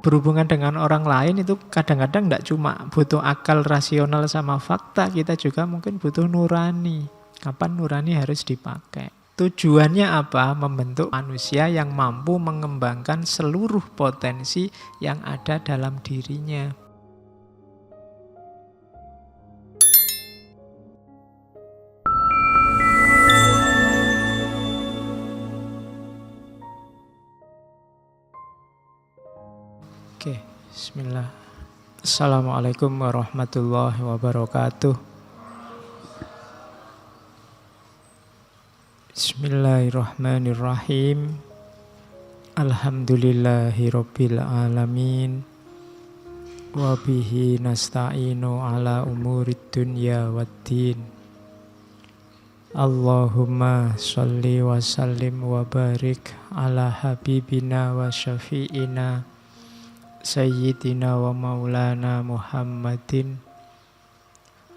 berhubungan dengan orang lain itu kadang-kadang tidak cuma butuh akal rasional sama fakta, kita juga mungkin butuh nurani. Kapan nurani harus dipakai? Tujuannya apa? Membentuk manusia yang mampu mengembangkan seluruh potensi yang ada dalam dirinya. Oke, bismillah. Assalamualaikum warahmatullahi wabarakatuh. Bismillahirrahmanirrahim. Alhamdulillahirabbil alamin. Wa bihi nasta'inu ala umurid dunya waddin. Allahumma sholli wa sallim wa barik ala habibina wa syafi'ina Sayyidina wa maulana Muhammadin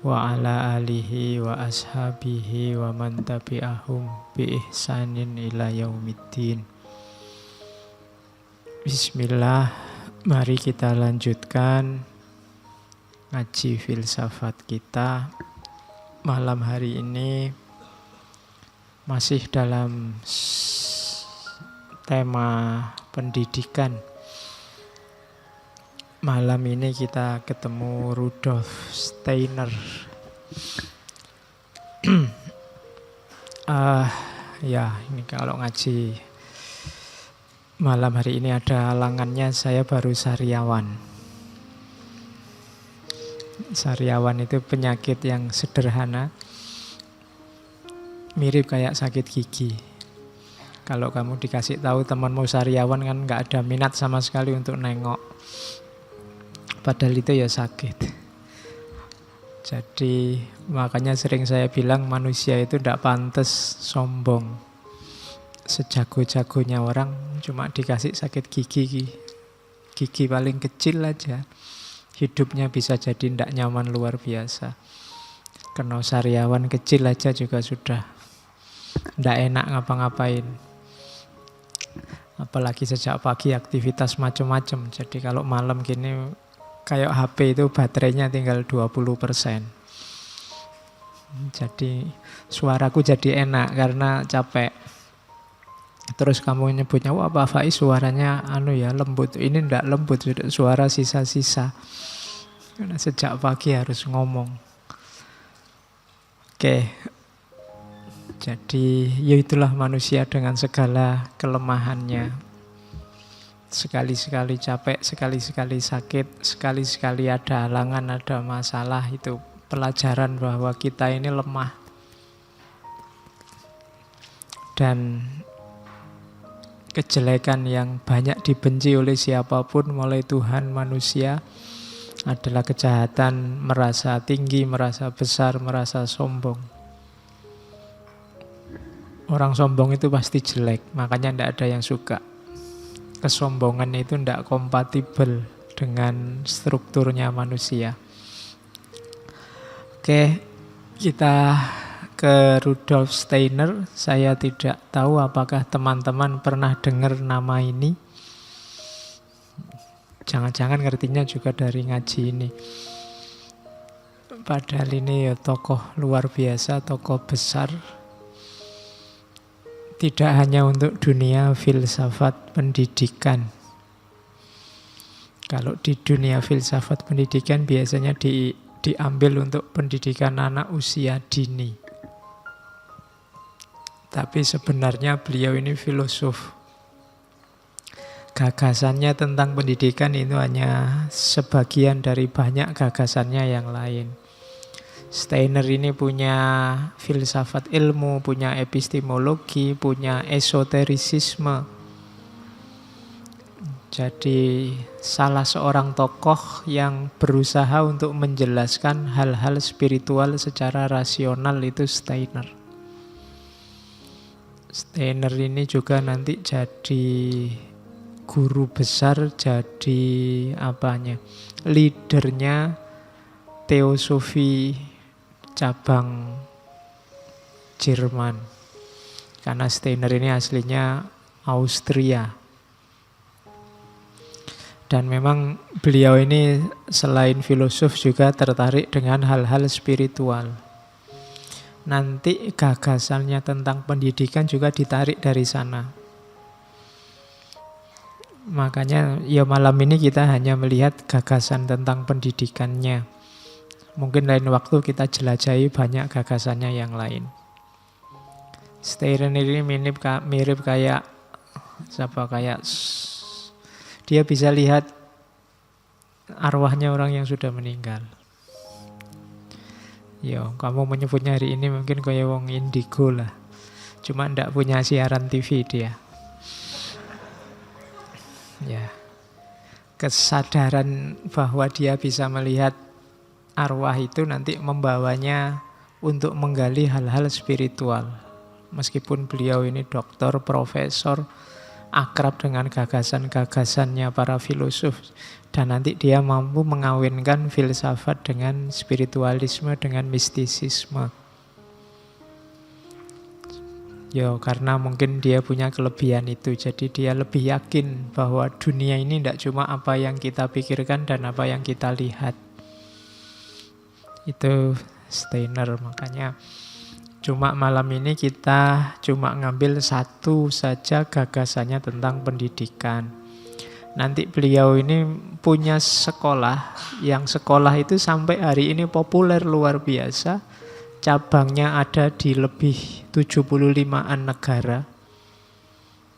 wa ala alihi wa ashabihi wa man tabi'ahum bi ihsanin ila yaumiddin. Bismillah, mari kita lanjutkan ngaji filsafat kita. Malam hari ini masih dalam tema pendidikan. Malam ini kita ketemu Rudolf Steiner. Ya, ini kalau ngaji malam hari ini ada halangannya, saya baru sariawan. Sariawan itu penyakit yang sederhana, mirip kayak sakit gigi. Kalau kamu dikasih tahu temanmu sariawan kan nggak ada minat sama sekali untuk nengok. Padahal itu ya sakit. Jadi makanya sering saya bilang manusia itu tidak pantas sombong. Sejago-jagonya orang cuma dikasih sakit gigi. Gigi paling kecil aja. Hidupnya bisa jadi tidak nyaman luar biasa. Kena sariawan kecil aja juga sudah tidak enak ngapa-ngapain. Apalagi sejak pagi aktivitas macam-macam. Jadi kalau malam gini kayak HP itu baterainya tinggal 20%. Jadi suaraku jadi enak karena capek. Terus kamu nyebutnya, wah Pak Faiz suaranya lembut. Ini ndak lembut, suara sisa-sisa. Karena sejak pagi harus ngomong. Oke. Jadi ya itulah manusia dengan segala kelemahannya. Sekali-sekali capek, sekali-sekali sakit, sekali-sekali ada halangan, ada masalah. Itu pelajaran bahwa kita ini lemah. Dan kejelekan yang banyak dibenci oleh siapapun, mulai Tuhan, manusia, adalah kejahatan merasa tinggi, merasa besar, merasa sombong. Orang sombong itu pasti jelek, makanya tidak ada yang suka. Kesombongan itu tidak kompatibel dengan strukturnya manusia. Oke, kita ke Rudolf Steiner. Saya tidak tahu apakah teman-teman pernah dengar nama ini. Jangan-jangan ngertinya juga dari ngaji ini. Padahal ini ya tokoh luar biasa, tokoh besar. Tidak hanya untuk dunia filsafat pendidikan. Kalau di dunia filsafat pendidikan biasanya diambil untuk pendidikan anak usia dini. Tapi sebenarnya beliau ini filosof. Gagasannya tentang pendidikan itu hanya sebagian dari banyak gagasannya yang lain. Steiner ini punya filsafat ilmu, punya epistemologi, punya esoterisisme. Jadi salah seorang tokoh yang berusaha untuk menjelaskan hal-hal spiritual secara rasional itu Steiner. Steiner ini juga nanti jadi guru besar, jadi leadernya teosofi cabang Jerman. Karena Steiner ini aslinya Austria. Dan memang beliau ini selain filosof juga tertarik dengan hal-hal spiritual. Nanti gagasannya tentang pendidikan juga ditarik dari sana. Makanya ya malam ini kita hanya melihat gagasan tentang pendidikannya. Mungkin lain waktu kita jelajahi banyak gagasannya yang lain. Steiner ini mirip kayak dia bisa lihat arwahnya orang yang sudah meninggal. Yo, kamu menyebutnya hari ini mungkin kayak wong indigo lah. Cuma ndak punya siaran TV dia. Ya. Kesadaran bahwa dia bisa melihat arwah itu nanti membawanya untuk menggali hal-hal spiritual. Meskipun beliau ini doktor, profesor, akrab dengan gagasan-gagasannya para filosof, dan nanti dia mampu mengawinkan filsafat dengan spiritualisme, dengan mistisisme. Ya karena mungkin dia punya kelebihan itu, jadi dia lebih yakin bahwa dunia ini tidak cuma apa yang kita pikirkan dan apa yang kita lihat. Itu Steiner. Makanya cuma malam ini kita cuma ngambil satu saja gagasannya tentang pendidikan. Nanti beliau ini punya sekolah, yang sekolah itu sampai hari ini populer luar biasa. Cabangnya ada di lebih 75-an negara.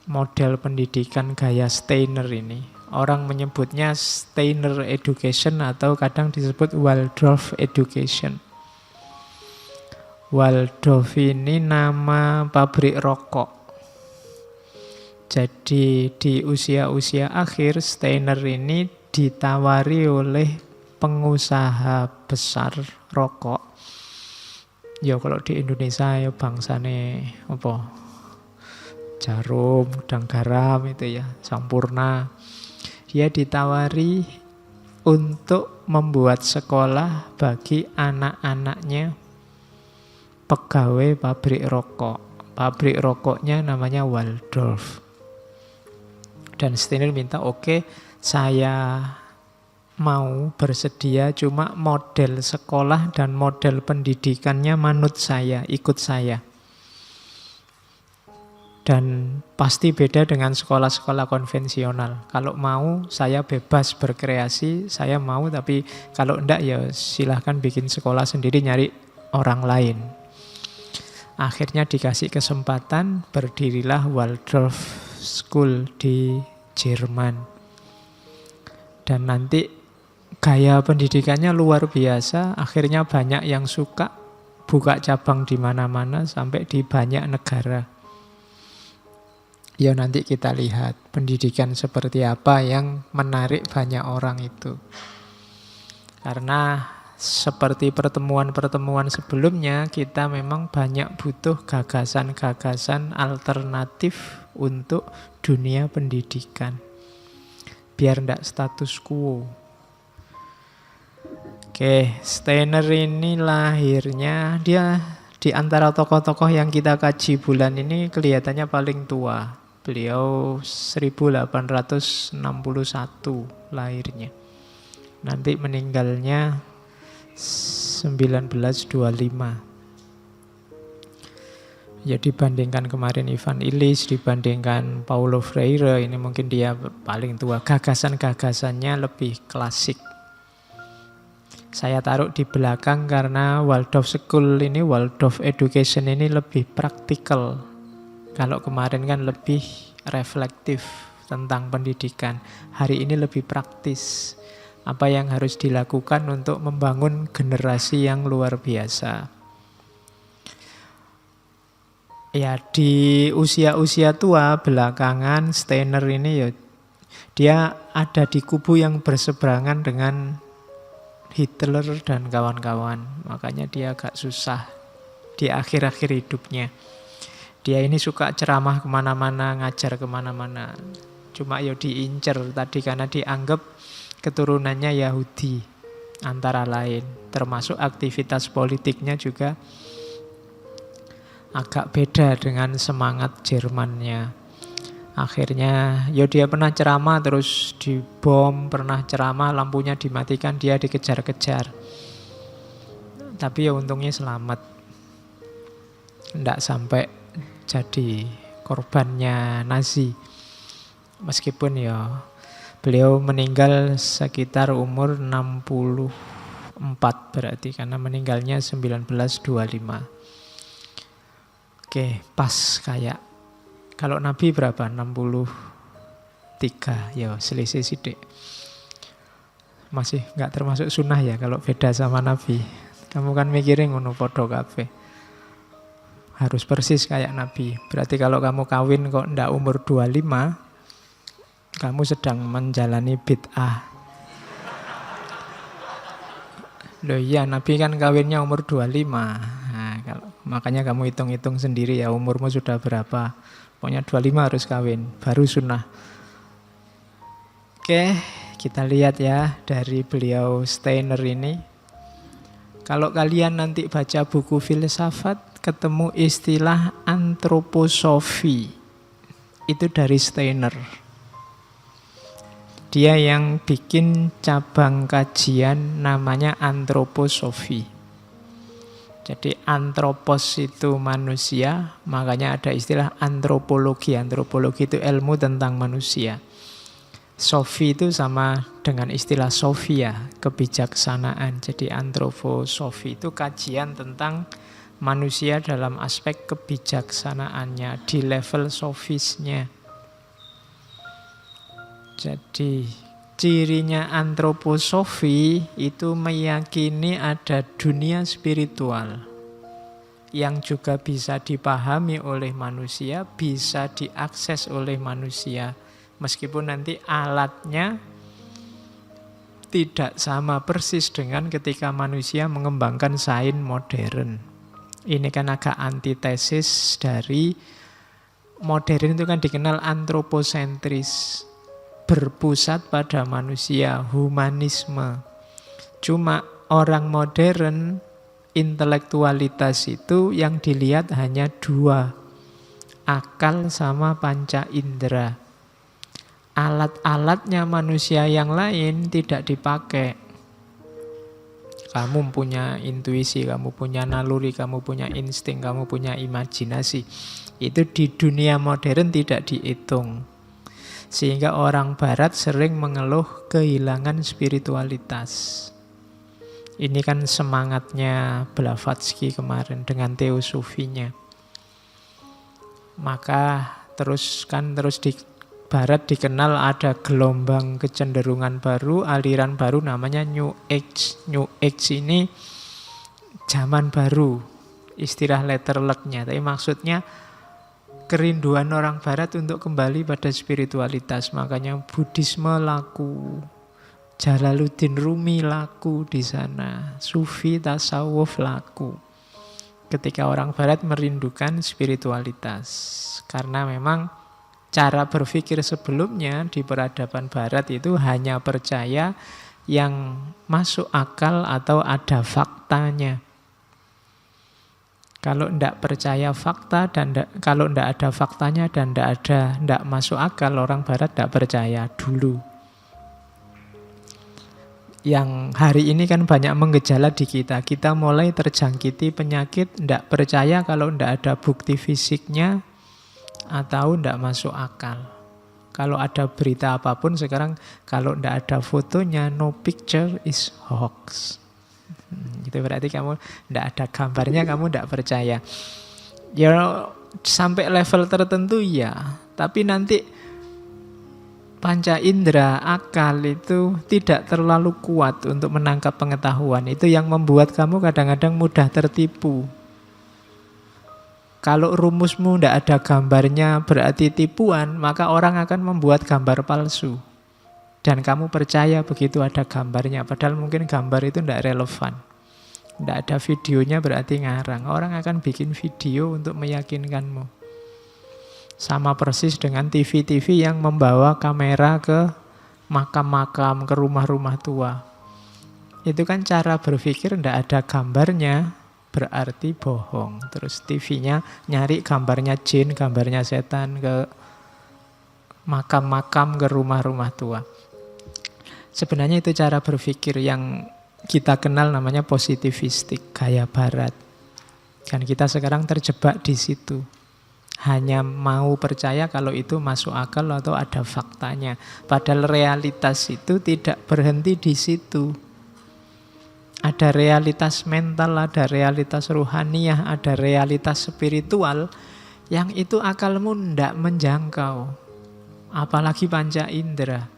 Model pendidikan gaya Steiner ini. Orang menyebutnya Steiner Education atau kadang disebut Waldorf Education. Waldorf ini nama pabrik rokok. Jadi di usia-usia akhir Steiner ini ditawari oleh pengusaha besar rokok. Ya kalau di Indonesia ya bangsane apa? Jarum, Gudang Garam itu ya, Sampurna. Dia ditawari untuk membuat sekolah bagi anak-anaknya pegawai pabrik rokok. Pabrik rokoknya namanya Waldorf. Dan Steiner minta, oke, saya mau bersedia, cuma model sekolah dan model pendidikannya manut saya, ikut saya. Dan pasti beda dengan sekolah-sekolah konvensional. Kalau mau, saya bebas berkreasi, saya mau, tapi kalau enggak ya silahkan bikin sekolah sendiri, nyari orang lain. Akhirnya dikasih kesempatan, berdirilah Waldorf School di Jerman. Dan nanti gaya pendidikannya luar biasa, akhirnya banyak yang suka, buka cabang di mana-mana sampai di banyak negara. Ya nanti kita lihat pendidikan seperti apa yang menarik banyak orang itu. Karena seperti pertemuan-pertemuan sebelumnya, kita memang banyak butuh gagasan-gagasan alternatif untuk dunia pendidikan. Biar tidak status quo. Oke, Steiner ini lahirnya, dia di antara tokoh-tokoh yang kita kaji bulan ini kelihatannya paling tua. Beliau 1861 lahirnya. Nanti meninggalnya 1925. Ya dibandingkan kemarin Ivan Illich, dibandingkan Paulo Freire, ini mungkin dia paling tua. Gagasan-gagasannya lebih klasik. Saya taruh di belakang karena Waldorf School ini, Waldorf Education ini lebih praktikal. Kalau kemarin kan lebih reflektif tentang pendidikan. Hari ini lebih praktis. Apa yang harus dilakukan untuk membangun generasi yang luar biasa. Ya di usia-usia tua belakangan Steiner ini ya dia ada di kubu yang berseberangan dengan Hitler dan kawan-kawan. Makanya dia agak susah di akhir-akhir hidupnya. Dia ini suka ceramah kemana-mana, ngajar kemana-mana. Cuma ya diincer tadi karena dianggap keturunannya Yahudi antara lain. Termasuk aktivitas politiknya juga agak beda dengan semangat Jermannya. Akhirnya dia pernah ceramah terus dibom, pernah ceramah lampunya dimatikan, dia dikejar-kejar. Tapi untungnya selamat. Nggak sampai jadi korbannya Nazi. Meskipun beliau meninggal sekitar umur 64 berarti, karena meninggalnya 1925. Oke, pas kayak kalau Nabi berapa? 63, selisih sidik. Masih nggak termasuk sunnah ya kalau beda sama Nabi. Kamu kan mikirin ngono podo kabeh. Harus persis kayak Nabi. Berarti kalau kamu kawin kok ndak umur 25, kamu sedang menjalani bid'ah. Loh iya, Nabi kan kawinnya umur 25. Nah, makanya kamu hitung-hitung sendiri ya umurmu sudah berapa. Pokoknya 25 harus kawin, baru sunnah. Oke, kita lihat ya dari beliau Steiner ini. Kalau kalian nanti baca buku filsafat, ketemu istilah antroposofi. Itu dari Steiner. Dia yang bikin cabang kajian namanya antroposofi. Jadi antropos itu manusia, makanya ada istilah antropologi. Antropologi itu ilmu tentang manusia. Sofi itu sama dengan istilah sofia, kebijaksanaan. Jadi antroposofi itu kajian tentang manusia dalam aspek kebijaksanaannya, di level sofisnya. Jadi cirinya antroposofi itu meyakini ada dunia spiritual yang juga bisa dipahami oleh manusia, bisa diakses oleh manusia. Meskipun nanti alatnya tidak sama persis dengan ketika manusia mengembangkan sains modern. Ini kan agak antitesis dari modern, itu kan dikenal antroposentris. Berpusat pada manusia, humanisme. Cuma orang modern, intelektualitas itu yang dilihat hanya dua, akal sama panca indera. Alat-alatnya manusia yang lain tidak dipakai. Kamu punya intuisi, kamu punya naluri, kamu punya insting, kamu punya imajinasi. Itu di dunia modern tidak dihitung. Sehingga orang barat sering mengeluh kehilangan spiritualitas. Ini kan semangatnya Blavatsky kemarin dengan teosofinya. Maka terus di barat dikenal ada gelombang kecenderungan baru, aliran baru namanya New Age. New Age ini zaman baru, istilah letterlucknya. Tapi maksudnya kerinduan orang barat untuk kembali pada spiritualitas. Makanya Buddhisme laku, Jalaluddin Rumi laku di sana, Sufi, tasawuf laku. Ketika orang barat merindukan spiritualitas. Karena memang cara berpikir sebelumnya di peradaban barat itu hanya percaya yang masuk akal atau ada faktanya. Kalau tidak percaya fakta dan kalau tidak ada faktanya dan tidak masuk akal, orang barat tidak percaya dulu. Yang hari ini kan banyak menggejala di kita. Kita mulai terjangkiti penyakit tidak percaya kalau tidak ada bukti fisiknya atau tidak masuk akal. Kalau ada berita apapun sekarang, kalau tidak ada fotonya, no picture is hoax. Itu berarti kamu tidak ada gambarnya, kamu tidak percaya. Ya sampai level tertentu ya, tapi nanti panca indera, akal itu tidak terlalu kuat untuk menangkap pengetahuan. Itu yang membuat kamu kadang-kadang mudah tertipu. Kalau rumusmu tidak ada gambarnya berarti tipuan, maka orang akan membuat gambar palsu. Dan kamu percaya begitu ada gambarnya, padahal mungkin gambar itu tidak relevan. Tidak ada videonya berarti ngarang. Orang akan bikin video untuk meyakinkanmu. Sama persis dengan TV-TV yang membawa kamera ke makam-makam, ke rumah-rumah tua. Itu kan cara berpikir tidak ada gambarnya, berarti bohong. Terus TV-nya nyari gambarnya jin, gambarnya setan ke makam-makam, ke rumah-rumah tua. Sebenarnya itu cara berpikir yang kita kenal namanya positivistik, gaya barat. Dan kita sekarang terjebak di situ. Hanya mau percaya kalau itu masuk akal atau ada faktanya. Padahal realitas itu tidak berhenti di situ. Ada realitas mental, ada realitas ruhaniah, ada realitas spiritual yang itu akalmu tidak menjangkau. Apalagi panca indera.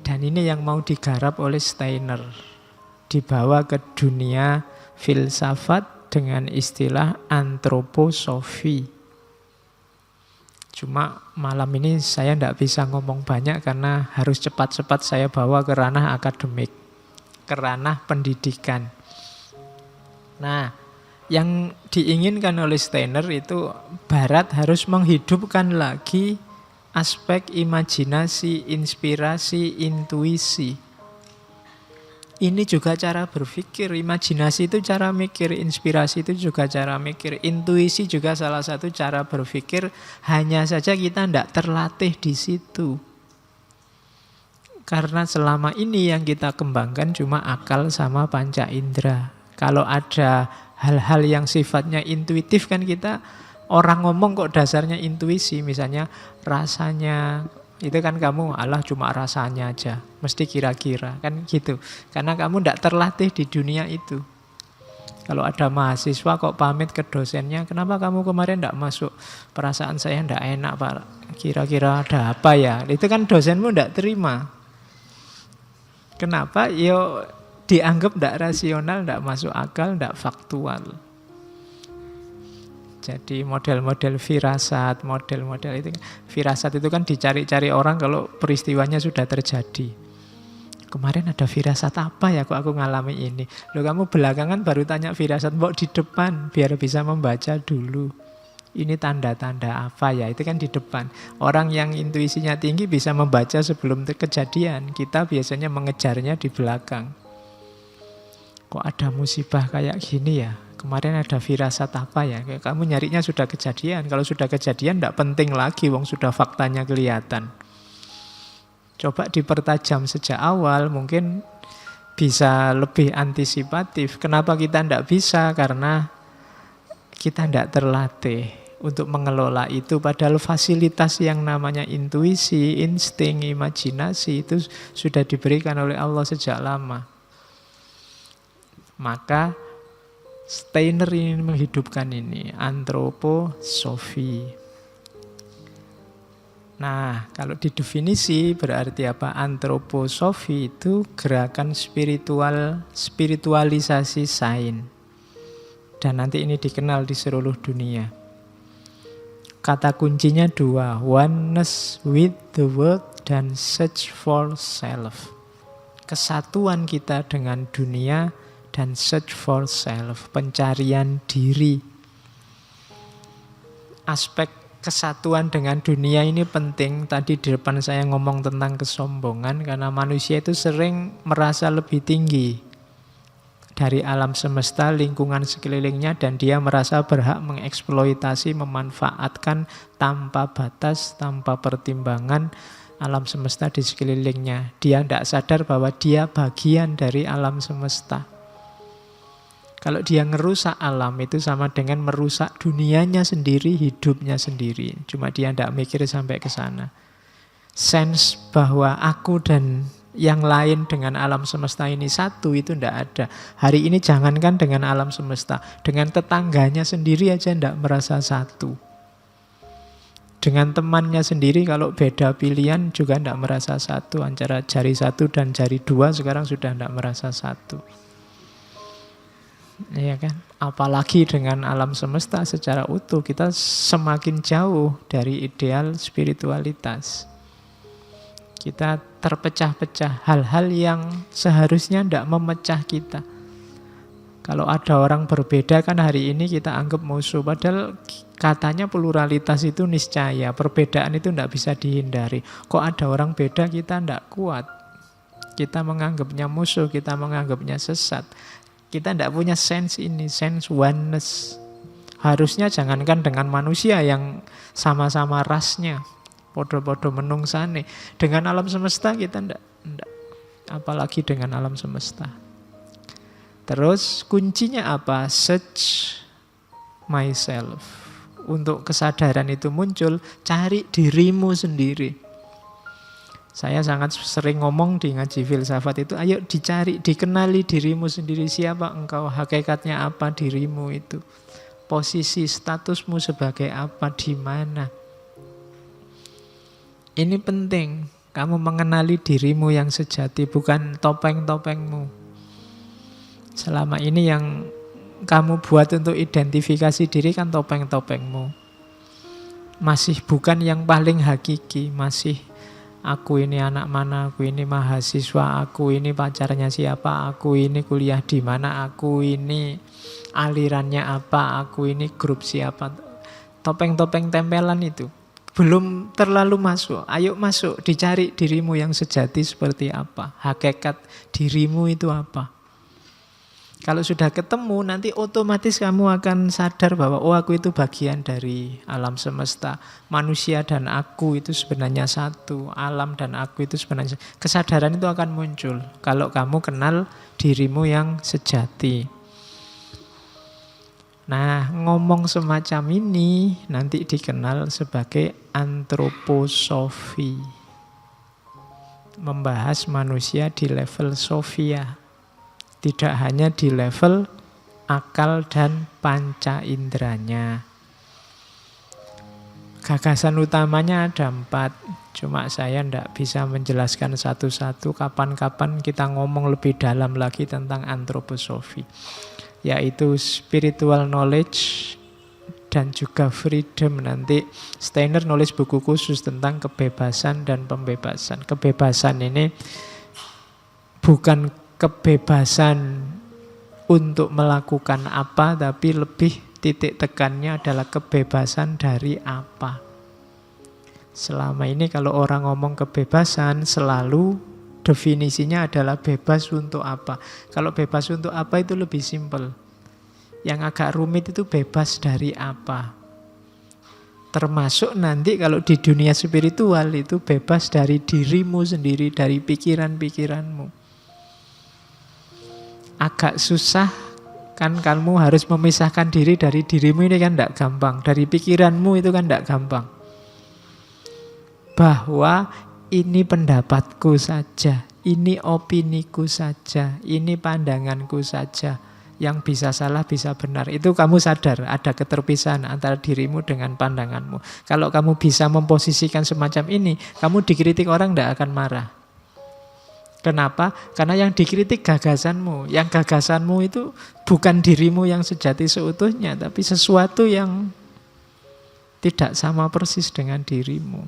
Dan ini yang mau digarap oleh Steiner. Dibawa ke dunia filsafat dengan istilah antroposofi. Cuma malam ini saya tidak bisa ngomong banyak karena harus cepat-cepat saya bawa ke ranah akademik, ke ranah pendidikan. Nah, yang diinginkan oleh Steiner itu Barat harus menghidupkan lagi aspek imajinasi, inspirasi, intuisi. Ini juga cara berpikir. Imajinasi itu cara mikir, inspirasi itu juga cara mikir, intuisi juga salah satu cara berpikir. Hanya saja kita tidak terlatih di situ. Karena selama ini yang kita kembangkan cuma akal sama panca indera. Kalau ada hal-hal yang sifatnya intuitif kan kita, orang ngomong kok dasarnya intuisi, misalnya rasanya, itu kan kamu alah cuma rasanya aja, mesti kira-kira, kan gitu. Karena kamu tidak terlatih di dunia itu. Kalau ada mahasiswa kok pamit ke dosennya, kenapa kamu kemarin tidak masuk? Perasaan saya tidak enak Pak, kira-kira ada apa ya? Itu kan dosenmu tidak terima. Kenapa? Yo dianggap tidak rasional, tidak masuk akal, tidak faktual. Jadi model-model firasat, model-model itu, firasat itu kan dicari-cari orang kalau peristiwanya sudah terjadi. Kemarin ada firasat apa ya kok aku ngalami ini? Loh kamu belakangan baru tanya firasat, mbok di depan biar bisa membaca dulu. Ini tanda-tanda apa ya? Itu kan di depan. Orang yang intuisinya tinggi bisa membaca sebelum kejadian. Kita biasanya mengejarnya di belakang. Kok ada musibah kayak gini ya? Kemarin ada firasat apa ya? Kamu nyarinya sudah kejadian. Kalau sudah kejadian tidak penting lagi, wong sudah faktanya kelihatan. Coba dipertajam sejak awal, mungkin bisa lebih antisipatif. Kenapa kita tidak bisa? Karena kita tidak terlatih untuk mengelola itu. Padahal fasilitas yang namanya intuisi, insting, imajinasi itu sudah diberikan oleh Allah sejak lama. Maka Steiner ingin menghidupkan ini, antroposofi. Nah, kalau didefinisi berarti apa? Antroposofi itu gerakan spiritualisasi sains. Dan nanti ini dikenal di seluruh dunia. Kata kuncinya dua, oneness with the world dan search for self. Kesatuan kita dengan dunia dan search for self, pencarian diri. Aspek kesatuan dengan dunia ini penting. Tadi di depan saya ngomong tentang kesombongan, karena manusia itu sering merasa lebih tinggi dari alam semesta, lingkungan sekelilingnya, dan dia merasa berhak mengeksploitasi, memanfaatkan tanpa batas, tanpa pertimbangan alam semesta di sekelilingnya. Dia tidak sadar bahwa dia bagian dari alam semesta. Kalau dia ngerusak alam itu sama dengan merusak dunianya sendiri, hidupnya sendiri. Cuma dia tidak mikir sampai ke sana. Sense bahwa aku dan yang lain dengan alam semesta ini satu itu tidak ada. Hari ini jangankan dengan alam semesta, dengan tetangganya sendiri aja tidak merasa satu. Dengan temannya sendiri kalau beda pilihan juga tidak merasa satu. Antara jari satu dan jari dua sekarang sudah tidak merasa satu. Iya kan? Apalagi dengan alam semesta secara utuh, kita semakin jauh dari ideal spiritualitas. Kita terpecah-pecah, hal-hal yang seharusnya tidak memecah kita. Kalau ada orang berbeda kan hari ini kita anggap musuh, padahal katanya pluralitas itu niscaya, perbedaan itu tidak bisa dihindari. Kok ada orang beda kita tidak kuat, kita menganggapnya musuh, kita menganggapnya sesat. Kita tidak punya sense ini, sense oneness, Harusnya jangankan dengan manusia yang sama-sama rasnya, podo-podo menungsane. Dengan alam semesta kita ndak. Apalagi dengan alam semesta. Terus kuncinya apa? Search myself. Untuk kesadaran itu muncul, cari dirimu sendiri. Saya sangat sering ngomong di ngaji filsafat itu, ayo dicari, dikenali dirimu sendiri. Siapa engkau, hakikatnya apa dirimu itu. Posisi statusmu sebagai apa, di mana. Ini penting, kamu mengenali dirimu yang sejati, bukan topeng-topengmu. Selama ini yang kamu buat untuk identifikasi diri kan topeng-topengmu. Masih bukan yang paling hakiki, masih aku ini anak mana, aku ini mahasiswa, aku ini pacarnya siapa, aku ini kuliah di mana, aku ini alirannya apa, aku ini grup siapa. Topeng-topeng tempelan itu belum terlalu masuk. Ayo masuk, dicari dirimu yang sejati seperti apa, hakikat dirimu itu apa. Kalau sudah ketemu, nanti otomatis kamu akan sadar bahwa oh, aku itu bagian dari alam semesta. Manusia dan aku itu sebenarnya satu. Alam dan aku itu sebenarnya satu. Kesadaran itu akan muncul kalau kamu kenal dirimu yang sejati. Nah, ngomong semacam ini nanti dikenal sebagai antroposofi. Membahas manusia di level sofia. Tidak hanya di level akal dan panca inderanya. Gagasan utamanya ada 4. Cuma saya tidak bisa menjelaskan satu-satu. Kapan-kapan kita ngomong lebih dalam lagi tentang antroposofi. Yaitu spiritual knowledge dan juga freedom. Nanti Steiner nulis buku khusus tentang kebebasan dan pembebasan. Kebebasan ini bukan kebebasan untuk melakukan apa, tapi lebih titik tekannya adalah kebebasan dari apa. Selama ini kalau orang ngomong kebebasan, selalu definisinya adalah bebas untuk apa. Kalau bebas untuk apa itu lebih simpel. Yang agak rumit itu bebas dari apa. Termasuk nanti kalau di dunia spiritual itu bebas dari dirimu sendiri, dari pikiran-pikiranmu. Agak susah kan, kamu harus memisahkan diri dari dirimu, ini kan tidak gampang. Dari pikiranmu itu kan tidak gampang. Bahwa ini pendapatku saja, ini opiniku saja, ini pandanganku saja. Yang bisa salah, bisa benar. Itu kamu sadar, ada keterpisahan antara dirimu dengan pandanganmu. Kalau kamu bisa memposisikan semacam ini, kamu dikritik orang tidak akan marah. Kenapa? Karena yang dikritik gagasanmu. Yang gagasanmu itu bukan dirimu yang sejati seutuhnya, tapi sesuatu yang tidak sama persis dengan dirimu.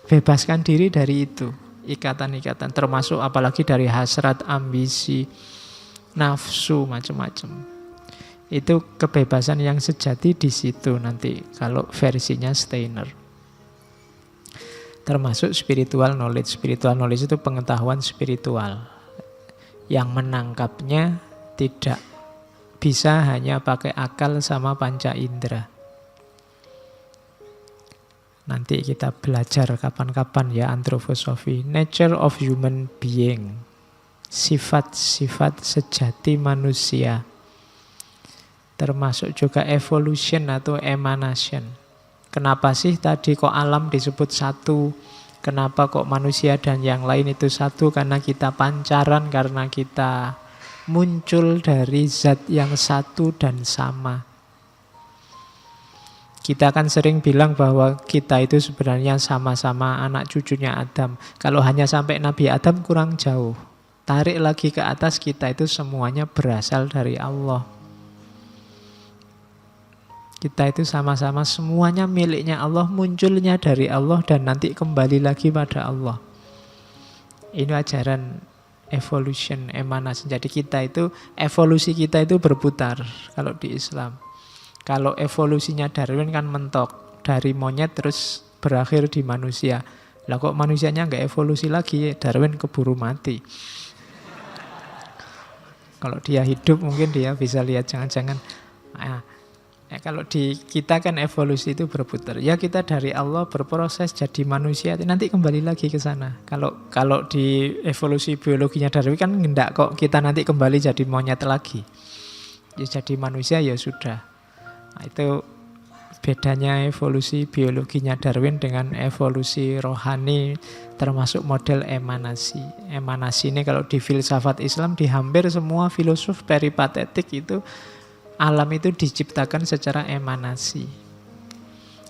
Bebaskan diri dari itu, ikatan-ikatan, termasuk apalagi dari hasrat, ambisi, nafsu, macam-macam. Itu kebebasan yang sejati di situ nanti kalau versinya Steiner. Termasuk spiritual knowledge. Spiritual knowledge itu pengetahuan spiritual. Yang menangkapnya tidak bisa hanya pakai akal sama panca indera. Nanti kita belajar kapan-kapan ya antroposofi. Nature of human being. Sifat-sifat sejati manusia. Termasuk juga evolution atau emanation. Kenapa sih tadi kok alam disebut satu? Kenapa kok manusia dan yang lain itu satu? Karena kita pancaran, karena kita muncul dari zat yang satu dan sama. Kita kan sering bilang bahwa kita itu sebenarnya sama-sama anak cucunya Adam. Kalau hanya sampai Nabi Adam kurang jauh. Tarik lagi ke atas, kita itu semuanya berasal dari Allah. Kita itu sama-sama semuanya miliknya Allah, munculnya dari Allah dan nanti kembali lagi pada Allah. Ini ajaran evolution, emanasi. Jadi kita itu, evolusi kita itu berputar kalau di Islam. Kalau evolusinya Darwin kan mentok, dari monyet terus berakhir di manusia. Lah kok manusianya nggak evolusi lagi, Darwin keburu mati. Kalau dia hidup mungkin dia bisa lihat jangan-jangan Kalau di kita kan evolusi itu berputar. Ya kita dari Allah berproses jadi manusia, nanti kembali lagi ke sana. Kalau di evolusi biologinya Darwin kan enggak kok kita nanti kembali jadi monyet lagi. Ya jadi manusia ya sudah. Nah, itu bedanya evolusi biologinya Darwin dengan evolusi rohani termasuk model emanasi. Emanasi ini kalau di filsafat Islam di hampir semua filosof peripatetik itu alam itu diciptakan secara emanasi.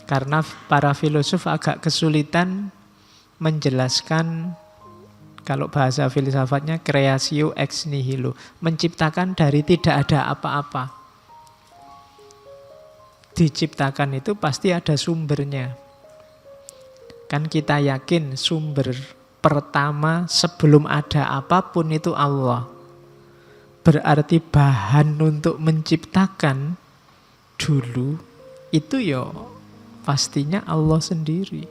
Karena para filosof agak kesulitan menjelaskan, kalau bahasa filsafatnya creatio ex nihilo, menciptakan dari tidak ada apa-apa. Diciptakan itu pasti ada sumbernya. Kan kita yakin sumber pertama sebelum ada apapun itu Allah. Berarti bahan untuk menciptakan dulu itu ya pastinya Allah sendiri.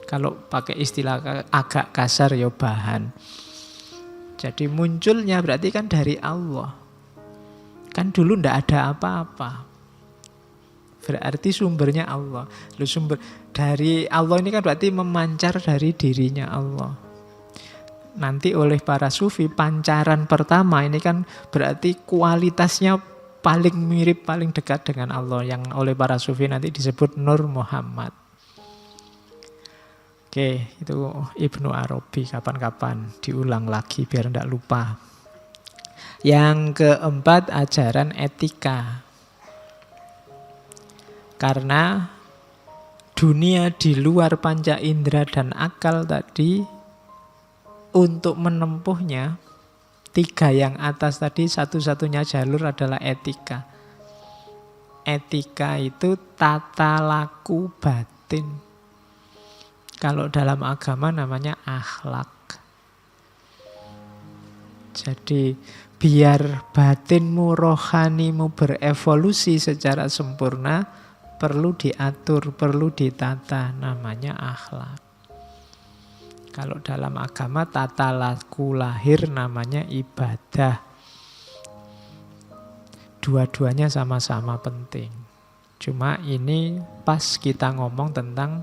Kalau pakai istilah agak kasar ya bahan. Jadi munculnya berarti kan dari Allah. Kan dulu ndak ada apa-apa. Berarti sumbernya Allah. Loh, sumber dari Allah ini kan berarti memancar dari dirinya Allah. Nanti oleh para sufi pancaran pertama ini kan berarti kualitasnya paling mirip, paling dekat dengan Allah, yang oleh para sufi nanti disebut Nur Muhammad. Oke, itu Ibnu Arabi, kapan-kapan diulang lagi biar tidak lupa. Yang keempat, ajaran etika. Karena dunia di luar panca indera dan akal tadi, untuk menempuhnya, tiga yang atas tadi satu-satunya jalur adalah etika. Etika itu tata laku batin. Kalau dalam agama namanya akhlak. Jadi biar batinmu, rohanimu berevolusi secara sempurna, perlu diatur, perlu ditata, namanya akhlak. Kalau dalam agama tata laku lahir namanya ibadah. Dua-duanya sama-sama penting. Cuma ini pas kita ngomong tentang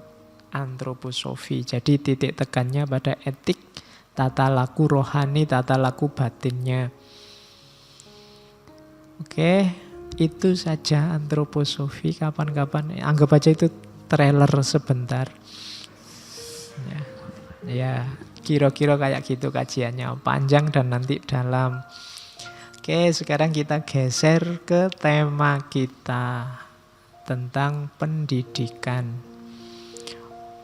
antroposofi. Jadi titik tekannya pada etik, tata laku rohani, tata laku batinnya. Oke, itu saja antroposofi. Kapan-kapan anggap aja itu trailer sebentar. Ya, kira-kira kayak gitu kajiannya, panjang dan nanti dalam. Oke, sekarang kita geser ke tema kita tentang pendidikan.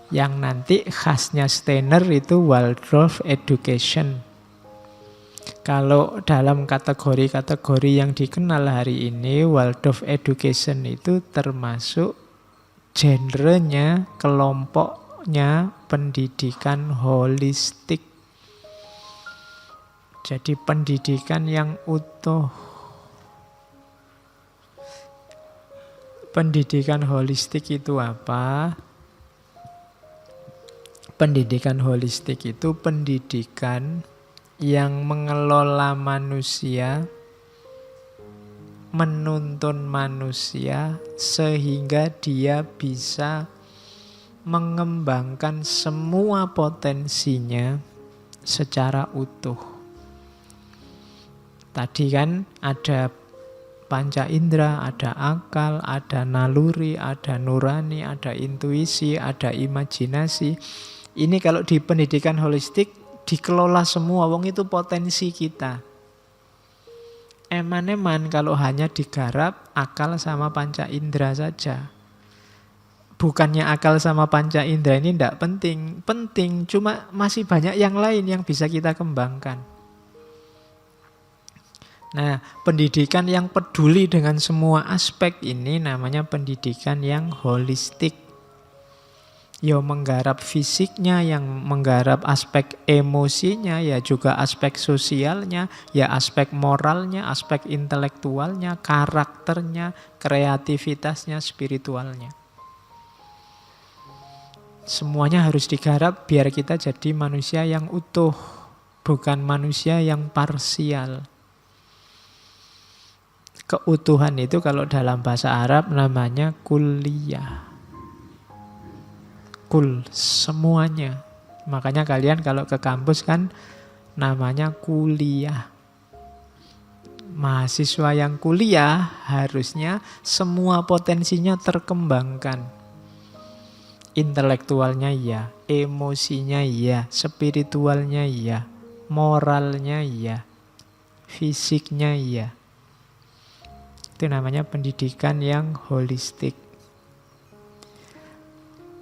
Yang nanti khasnya Steiner itu Waldorf education. Kalau dalam kategori-kategori yang dikenal hari ini, Waldorf education itu termasuk genrenya, kelompoknya pendidikan holistik. Jadi pendidikan yang utuh. Pendidikan holistik itu apa? Pendidikan holistik itu pendidikan yang mengelola manusia, menuntun manusia sehingga dia bisa mengembangkan semua potensinya secara utuh. Tadi kan ada panca indera, ada akal, ada naluri, ada nurani, ada intuisi, ada imajinasi. Ini kalau di pendidikan holistik dikelola semua, wong itu potensi kita. Eman-eman kalau hanya digarap akal sama panca indera saja. Bukannya akal sama panca indera ini tidak penting. Penting, cuma masih banyak yang lain yang bisa kita kembangkan. Nah, pendidikan yang peduli dengan semua aspek ini namanya pendidikan yang holistik. Ya menggarap fisiknya, yang menggarap aspek emosinya, ya juga aspek sosialnya, ya aspek moralnya, aspek intelektualnya, karakternya, kreativitasnya, spiritualnya. Semuanya harus digarap biar kita jadi manusia yang utuh, bukan manusia yang parsial. Keutuhan itu kalau dalam bahasa Arab namanya kulliyah. Kul, semuanya. Makanya kalian kalau ke kampus kan namanya kuliah. Mahasiswa yang kuliah harusnya semua potensinya terkembangkan. Intelektualnya iya, emosinya iya, spiritualnya iya, moralnya iya, fisiknya iya. Itu namanya pendidikan yang holistik.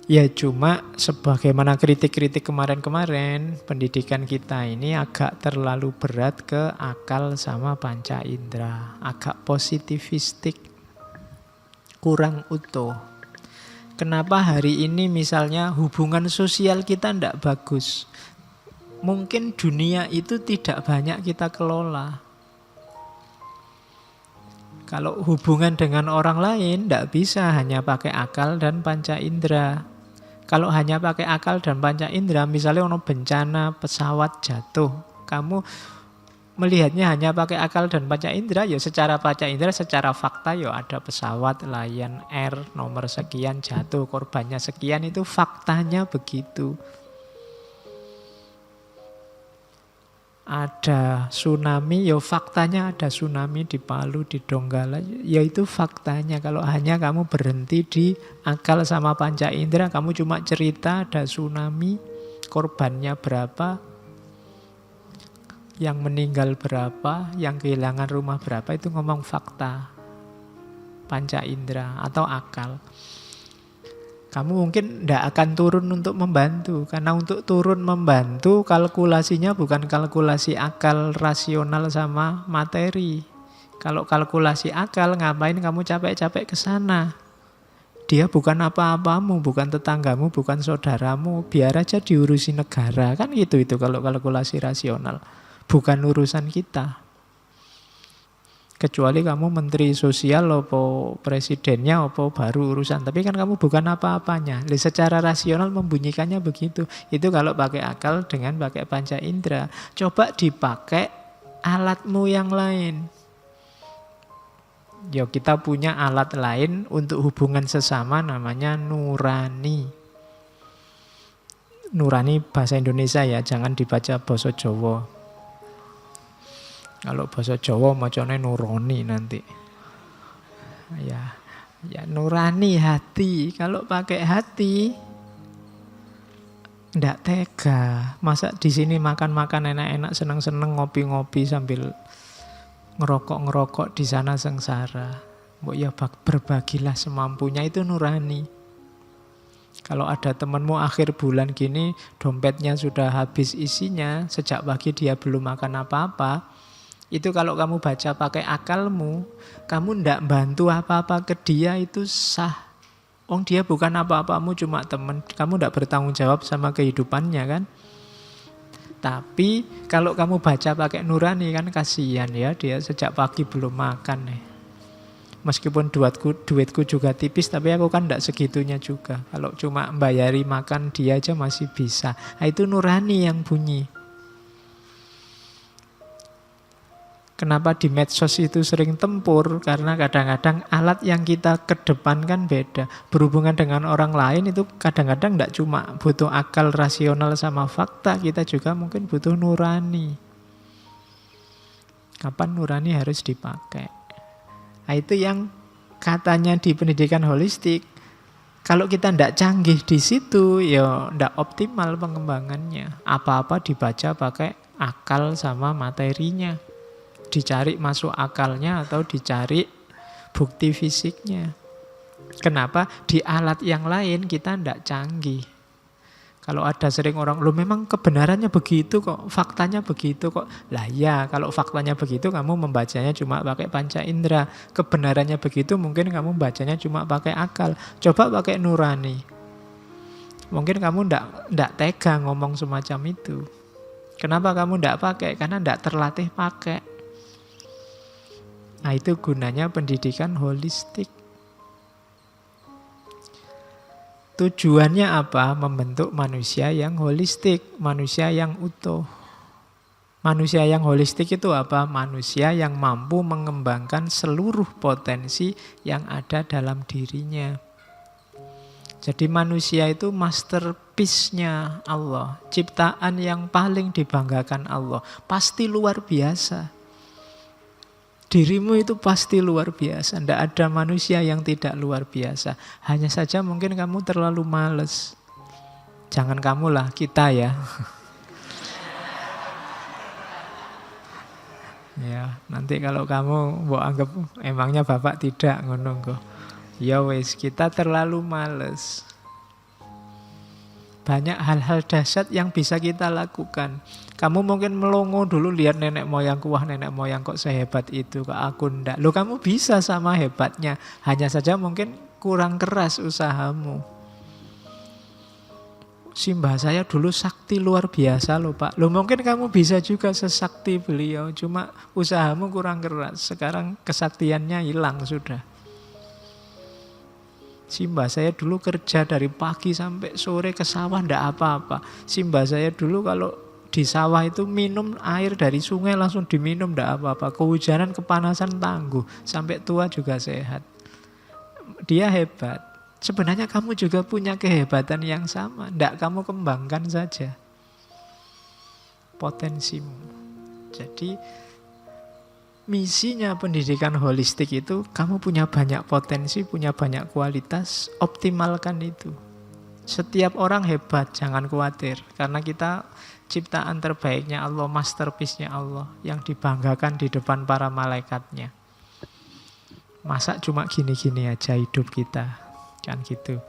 Ya cuma sebagaimana kritik-kritik kemarin-kemarin, pendidikan kita ini agak terlalu berat ke akal sama panca indera. Agak positivistik, kurang utuh. Kenapa hari ini misalnya hubungan sosial kita tidak bagus? Mungkin dunia itu tidak banyak kita kelola. Kalau hubungan dengan orang lain tidak bisa hanya pakai akal dan panca indera. Kalau hanya pakai akal dan panca indera, misalnya ono bencana pesawat jatuh, kamu melihatnya hanya pakai akal dan panca indera, ya secara panca indera, secara fakta ya ada pesawat Lion Air nomor sekian jatuh, korbannya sekian, itu faktanya begitu. Ada tsunami, ya faktanya ada tsunami di Palu, di Donggala, ya itu faktanya. Kalau hanya kamu berhenti di akal sama panca indera, kamu cuma cerita ada tsunami, korbannya berapa, yang meninggal berapa, yang kehilangan rumah berapa, itu ngomong fakta, panca indera atau akal. Kamu mungkin tidak akan turun untuk membantu. Karena untuk turun membantu kalkulasinya bukan kalkulasi akal rasional sama materi. Kalau kalkulasi akal, ngapain kamu capek-capek ke sana? Dia bukan apa-apamu, bukan tetanggamu, bukan saudaramu. Biar aja diurusi negara. Kan gitu itu kalau kalkulasi rasional. Bukan urusan kita. Kecuali kamu menteri sosial, apa presidennya, apa baru urusan. Tapi kan kamu bukan apa-apanya. Secara rasional membunyikannya begitu. Itu kalau pakai akal dengan pakai panca indera. Coba dipakai alatmu yang lain. Ya kita punya alat lain untuk hubungan sesama namanya nurani. Nurani bahasa Indonesia ya, jangan dibaca bahasa Jawa. Kalau bahasa Jawa macamnya nurani nanti. Ya nurani hati. Kalau pakai hati ndak tega. Masa di sini makan-makan enak-enak, seneng-seneng, ngopi-ngopi sambil ngerokok-ngerokok, di sana sengsara. Mbok ya berbagilah semampunya, itu nurani. Kalau ada temanmu akhir bulan gini dompetnya sudah habis isinya, sejak pagi dia belum makan apa-apa, itu kalau kamu baca pakai akalmu, kamu ndak bantu apa-apa ke dia, itu sah. Dia bukan apa-apamu, cuma teman. Kamu ndak bertanggung jawab sama kehidupannya kan. Tapi kalau kamu baca pakai nurani kan kasihan ya, dia sejak pagi belum makan nih. Meskipun duitku juga tipis, tapi aku kan ndak segitunya juga. Kalau cuma bayari makan dia aja masih bisa. Nah, itu nurani yang bunyi. Kenapa di medsos itu sering tempur? Karena kadang-kadang alat yang kita kedepankan beda. Berhubungan dengan orang lain itu kadang-kadang tidak cuma butuh akal rasional sama fakta, kita juga mungkin butuh nurani. Kapan nurani harus dipakai? Nah, itu yang katanya di pendidikan holistik. Kalau kita tidak canggih di situ, ya tidak optimal pengembangannya. Apa-apa dibaca pakai akal sama materinya. Dicari masuk akalnya atau dicari bukti fisiknya. Kenapa? Di alat yang lain kita tidak canggih. Kalau ada sering orang, loh memang kebenarannya begitu kok, faktanya begitu kok. Lah ya, kalau faktanya begitu kamu membacanya cuma pakai panca indera. Kebenarannya begitu mungkin kamu bacanya cuma pakai akal. Coba pakai nurani. Mungkin kamu tidak tega ngomong semacam itu. Kenapa kamu tidak pakai? Karena tidak terlatih pakai. Nah, itu gunanya pendidikan holistik. Tujuannya apa? Membentuk manusia yang holistik, manusia yang utuh. Manusia yang holistik itu apa? Manusia yang mampu mengembangkan seluruh potensi yang ada dalam dirinya. Jadi manusia itu masterpiece-nya Allah. Ciptaan yang paling dibanggakan Allah. Pasti luar biasa. Dirimu itu pasti luar biasa. Tidak ada manusia yang tidak luar biasa. Hanya saja mungkin kamu terlalu males. Jangan kamu lah, kita ya. Ya, nanti kalau kamu mau anggap emangnya bapak tidak ngono kok. Ya wes, kita terlalu males. Banyak hal-hal dahsyat yang bisa kita lakukan. Kamu mungkin melongo dulu lihat nenek moyangku, wah nenek moyang kok sehebat itu, kok aku ndak. Loh kamu bisa sama hebatnya, hanya saja mungkin kurang keras usahamu. Simbah saya dulu sakti luar biasa loh Pak. Loh mungkin kamu bisa juga sesakti beliau, cuma usahamu kurang keras. Sekarang kesaktiannya hilang sudah. Simbah saya dulu kerja dari pagi sampai sore ke sawah ndak apa-apa. Simbah saya dulu kalau di sawah itu minum air dari sungai langsung diminum ndak apa-apa. Kehujanan, kepanasan tangguh, sampai tua juga sehat. Dia hebat. Sebenarnya kamu juga punya kehebatan yang sama. Ndak kamu kembangkan saja potensimu. Jadi misinya pendidikan holistik itu, kamu punya banyak potensi, punya banyak kualitas, optimalkan itu. Setiap orang hebat, jangan khawatir. Karena kita ciptaan terbaiknya Allah, masterpiece-nya Allah, yang dibanggakan di depan para malaikatnya. Masa cuma gini-gini aja hidup kita, kan gitu.